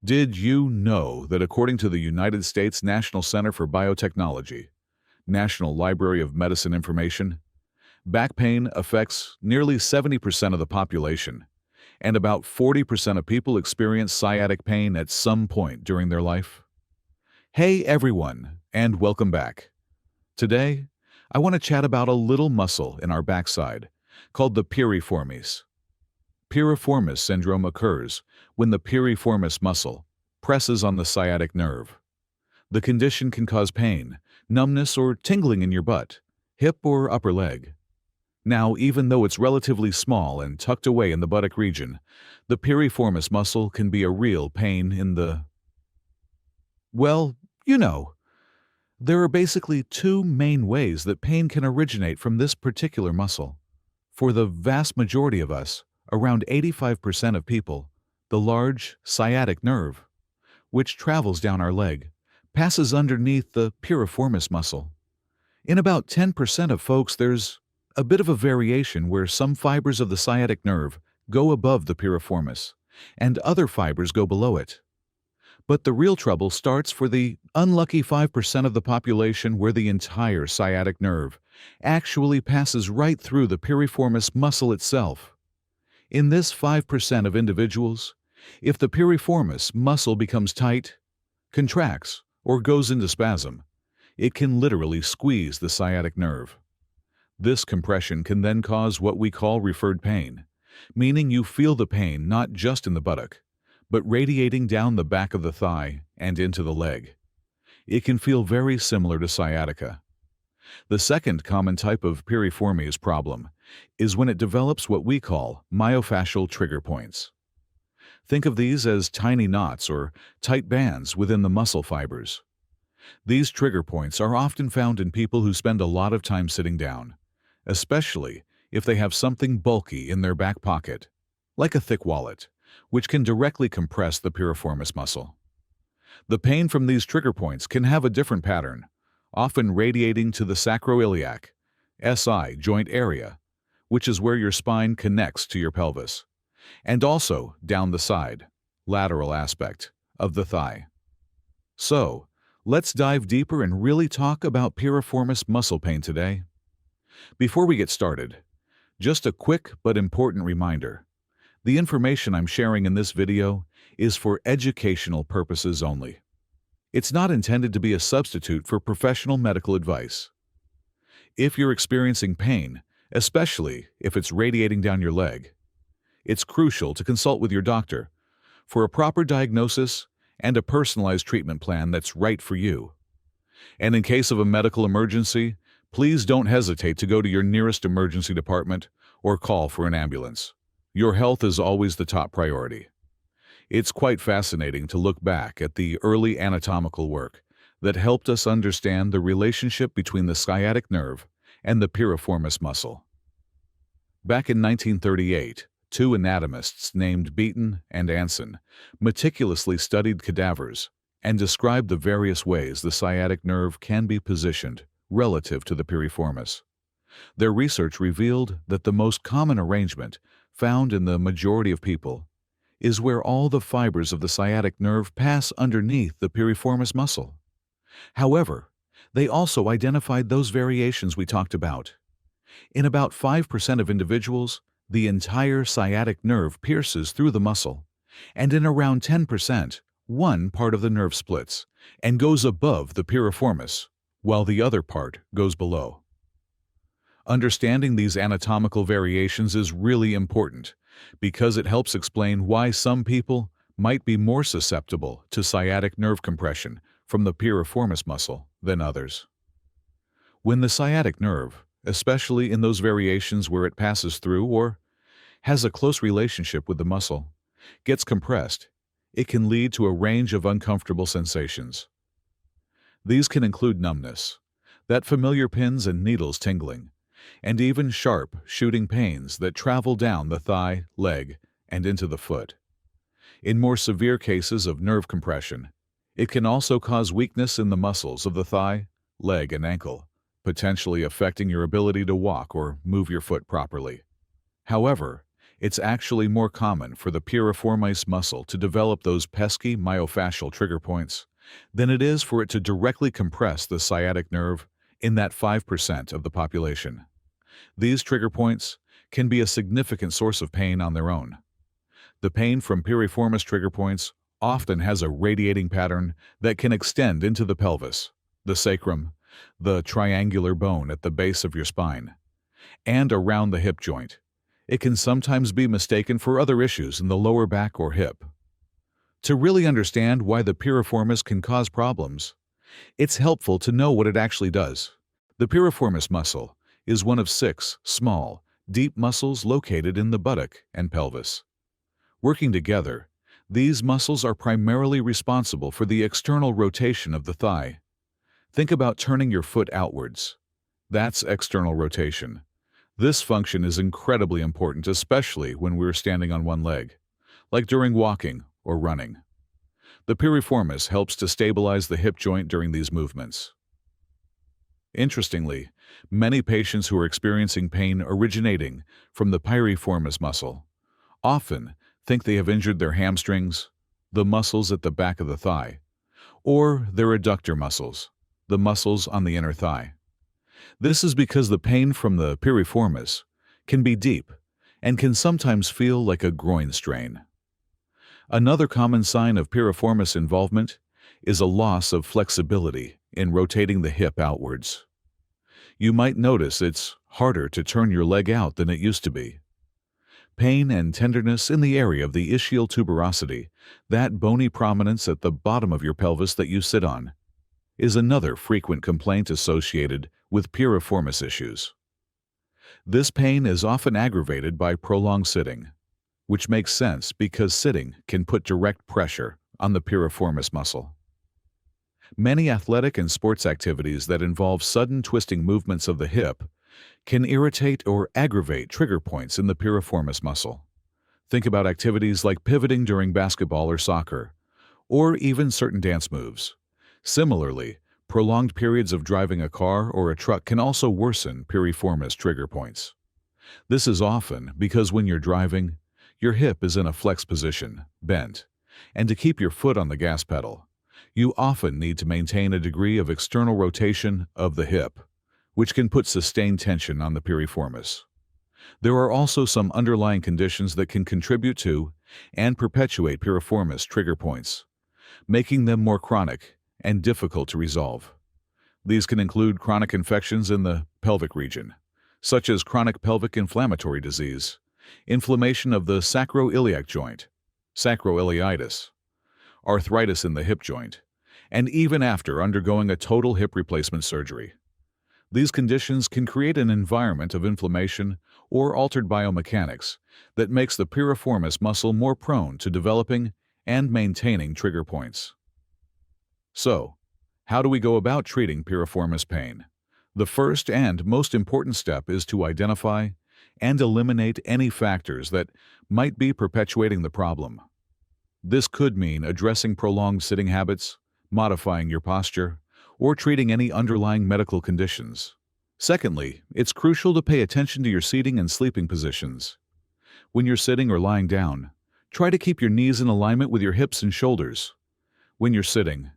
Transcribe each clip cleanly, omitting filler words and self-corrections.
Did you know that according to the United States National Center for Biotechnology, National Library of Medicine Information, back pain affects nearly 70% of the population, and about 40% of people experience sciatic pain at some point during their life? Hey everyone, and welcome back. Today, I want to chat about a little muscle in our backside called the piriformis. Piriformis syndrome occurs when the piriformis muscle presses on the sciatic nerve. The condition can cause pain, numbness, or tingling in your butt, hip, or upper leg. Now, even though it's relatively small and tucked away in the buttock region, the piriformis muscle can be a real pain in the... Well, you know, there are basically two main ways that pain can originate from this particular muscle. For the vast majority of us, around 85% of people, the large sciatic nerve, which travels down our leg, passes underneath the piriformis muscle. In about 10% of folks, there's a bit of a variation where some fibers of the sciatic nerve go above the piriformis, and other fibers go below it. But the real trouble starts for the unlucky 5% of the population where the entire sciatic nerve actually passes right through the piriformis muscle itself. In this 5% of individuals, if the piriformis muscle becomes tight, contracts, or goes into spasm, it can literally squeeze the sciatic nerve. This compression can then cause what we call referred pain, meaning you feel the pain not just in the buttock, but radiating down the back of the thigh and into the leg. It can feel very similar to sciatica. The second common type of piriformis problem is when it develops what we call myofascial trigger points. Think of these as tiny knots or tight bands within the muscle fibers. These trigger points are often found in people who spend a lot of time sitting down, especially if they have something bulky in their back pocket, like a thick wallet, which can directly compress the piriformis muscle. The pain from these trigger points can have a different pattern, often radiating to the sacroiliac, SI joint area, which is where your spine connects to your pelvis, and also down the side, lateral aspect, of the thigh. So, let's dive deeper and really talk about piriformis muscle pain today. Before we get started, just a quick but important reminder. The information I'm sharing in this video is for educational purposes only. It's not intended to be a substitute for professional medical advice. If you're experiencing pain, especially if it's radiating down your leg, it's crucial to consult with your doctor for a proper diagnosis and a personalized treatment plan that's right for you. And in case of a medical emergency, please don't hesitate to go to your nearest emergency department or call for an ambulance. Your health is always the top priority. It's quite fascinating to look back at the early anatomical work that helped us understand the relationship between the sciatic nerve and the piriformis muscle. Back in 1938, two anatomists named Beaton and Anson meticulously studied cadavers and described the various ways the sciatic nerve can be positioned relative to the piriformis. Their research revealed that the most common arrangement found in the majority of people is where all the fibers of the sciatic nerve pass underneath the piriformis muscle. However, they also identified those variations we talked about. In about 5% of individuals, the entire sciatic nerve pierces through the muscle, and in around 10%, one part of the nerve splits and goes above the piriformis, while the other part goes below. Understanding these anatomical variations is really important because it helps explain why some people might be more susceptible to sciatic nerve compression from the piriformis muscle than others. When the sciatic nerve, especially in those variations where it passes through or has a close relationship with the muscle, gets compressed, it can lead to a range of uncomfortable sensations. These can include numbness, that familiar pins and needles tingling, and even sharp, shooting pains that travel down the thigh, leg, and into the foot. In more severe cases of nerve compression, it can also cause weakness in the muscles of the thigh, leg, and ankle, potentially affecting your ability to walk or move your foot properly. However, It's actually more common for the piriformis muscle to develop those pesky myofascial trigger points than it is for it to directly compress the sciatic nerve in that 5% of the population. These trigger points can be a significant source of pain on their own. The pain from piriformis trigger points often has a radiating pattern that can extend into the pelvis, the sacrum, the triangular bone at the base of your spine, and around the hip joint. It can sometimes be mistaken for other issues in the lower back or hip. To really understand why the piriformis can cause problems, it's helpful to know what it actually does. The piriformis muscle is one of 6 small, deep muscles located in the buttock and pelvis. Working together, these muscles are primarily responsible for the external rotation of the thigh. Think about turning your foot outwards. That's external rotation. This function is incredibly important, especially when we're standing on one leg, like during walking or running. The piriformis helps to stabilize the hip joint during these movements. Interestingly, many patients who are experiencing pain originating from the piriformis muscle often think they have injured their hamstrings, the muscles at the back of the thigh, or their adductor muscles, the muscles on the inner thigh. This is because the pain from the piriformis can be deep and can sometimes feel like a groin strain. Another common sign of piriformis involvement is a loss of flexibility in rotating the hip outwards. You might notice it's harder to turn your leg out than it used to be. Pain and tenderness in the area of the ischial tuberosity, that bony prominence at the bottom of your pelvis that you sit on, is another frequent complaint associated with piriformis issues. This pain is often aggravated by prolonged sitting, which makes sense because sitting can put direct pressure on the piriformis muscle. Many athletic and sports activities that involve sudden twisting movements of the hip can irritate or aggravate trigger points in the piriformis muscle. Think about activities like pivoting during basketball or soccer, or even certain dance moves. Similarly, prolonged periods of driving a car or a truck can also worsen piriformis trigger points. This is often because when you're driving, your hip is in a flex position, bent, and to keep your foot on the gas pedal, you often need to maintain a degree of external rotation of the hip, which can put sustained tension on the piriformis. There are also some underlying conditions that can contribute to and perpetuate piriformis trigger points, making them more chronic and difficult to resolve. These can include chronic infections in the pelvic region, such as chronic pelvic inflammatory disease, inflammation of the sacroiliac joint, sacroiliitis, arthritis in the hip joint, and even after undergoing a total hip replacement surgery. These conditions can create an environment of inflammation or altered biomechanics that makes the piriformis muscle more prone to developing and maintaining trigger points. So, how do we go about treating piriformis pain? The first and most important step is to identify and eliminate any factors that might be perpetuating the problem. This could mean addressing prolonged sitting habits, modifying your posture, or treating any underlying medical conditions. Secondly, it's crucial to pay attention to your seating and sleeping positions. When you're sitting or lying down, try to keep your knees in alignment with your hips and shoulders. When you're sitting,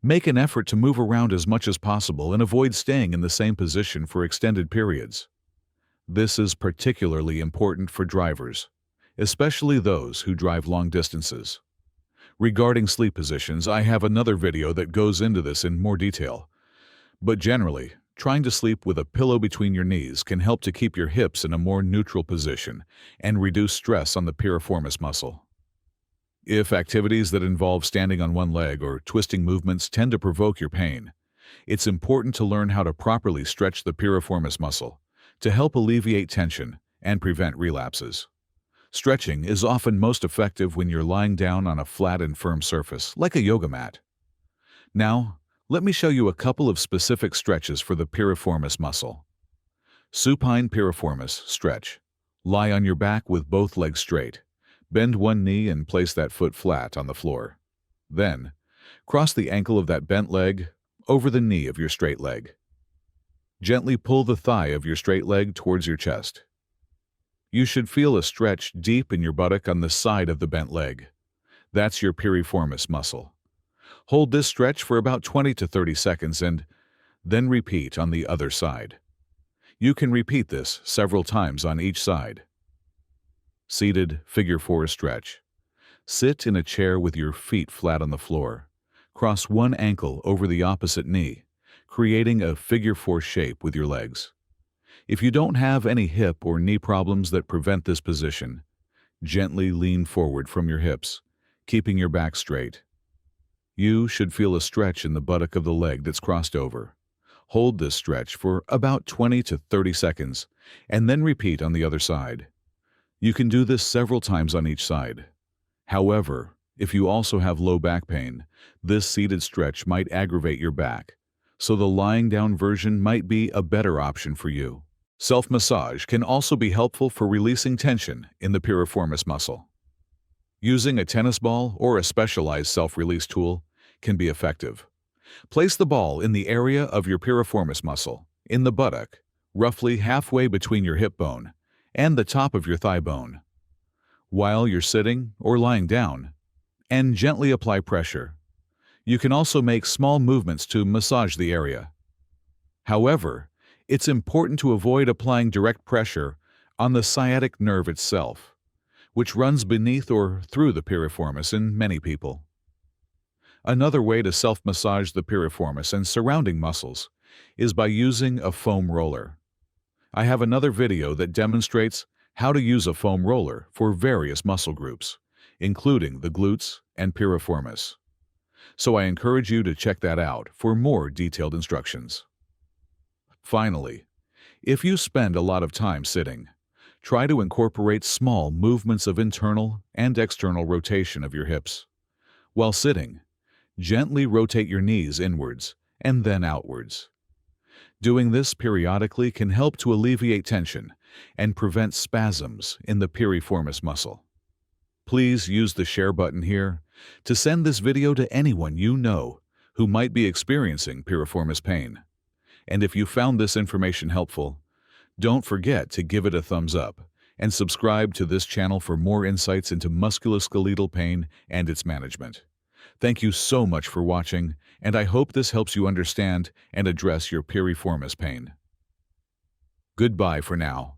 make an effort to move around as much as possible and avoid staying in the same position for extended periods. This is particularly important for drivers, especially those who drive long distances. Regarding sleep positions, I have another video that goes into this in more detail. But generally, trying to sleep with a pillow between your knees can help to keep your hips in a more neutral position and reduce stress on the piriformis muscle. If activities that involve standing on one leg or twisting movements tend to provoke your pain, it's important to learn how to properly stretch the piriformis muscle to help alleviate tension and prevent relapses. Stretching is often most effective when you're lying down on a flat and firm surface, like a yoga mat. Now, let me show you a couple of specific stretches for the piriformis muscle. Supine piriformis stretch. Lie on your back with both legs straight. Bend one knee and place that foot flat on the floor. Then, cross the ankle of that bent leg over the knee of your straight leg. Gently pull the thigh of your straight leg towards your chest. You should feel a stretch deep in your buttock on the side of the bent leg. That's your piriformis muscle. Hold this stretch for about 20 to 30 seconds and then repeat on the other side. You can repeat this several times on each side. Seated figure 4 stretch. Sit in a chair with your feet flat on the floor. Cross one ankle over the opposite knee, creating a figure 4 shape with your legs. If you don't have any hip or knee problems that prevent this position, gently lean forward from your hips, keeping your back straight. You should feel a stretch in the buttock of the leg that's crossed over. Hold this stretch for about 20 to 30 seconds, and then repeat on the other side. You can do this several times on each side. However, if you also have low back pain, this seated stretch might aggravate your back, so the lying down version might be a better option for you. Self-massage can also be helpful for releasing tension in the piriformis muscle. Using a tennis ball or a specialized self-release tool can be effective. Place the ball in the area of your piriformis muscle, in the buttock, roughly halfway between your hip bone and the top of your thigh bone, while you're sitting or lying down, and gently apply pressure. You can also make small movements to massage the area. However, it's important to avoid applying direct pressure on the sciatic nerve itself, which runs beneath or through the piriformis in many people. Another way to self-massage the piriformis and surrounding muscles is by using a foam roller. I have another video that demonstrates how to use a foam roller for various muscle groups, including the glutes and piriformis. So I encourage you to check that out for more detailed instructions. Finally, if you spend a lot of time sitting, try to incorporate small movements of internal and external rotation of your hips. While sitting, gently rotate your knees inwards and then outwards. Doing this periodically can help to alleviate tension and prevent spasms in the piriformis muscle. Please use the share button here to send this video to anyone you know who might be experiencing piriformis pain. And if you found this information helpful, don't forget to give it a thumbs up and subscribe to this channel for more insights into musculoskeletal pain and its management. Thank you so much for watching, and I hope this helps you understand and address your piriformis pain. Goodbye for now.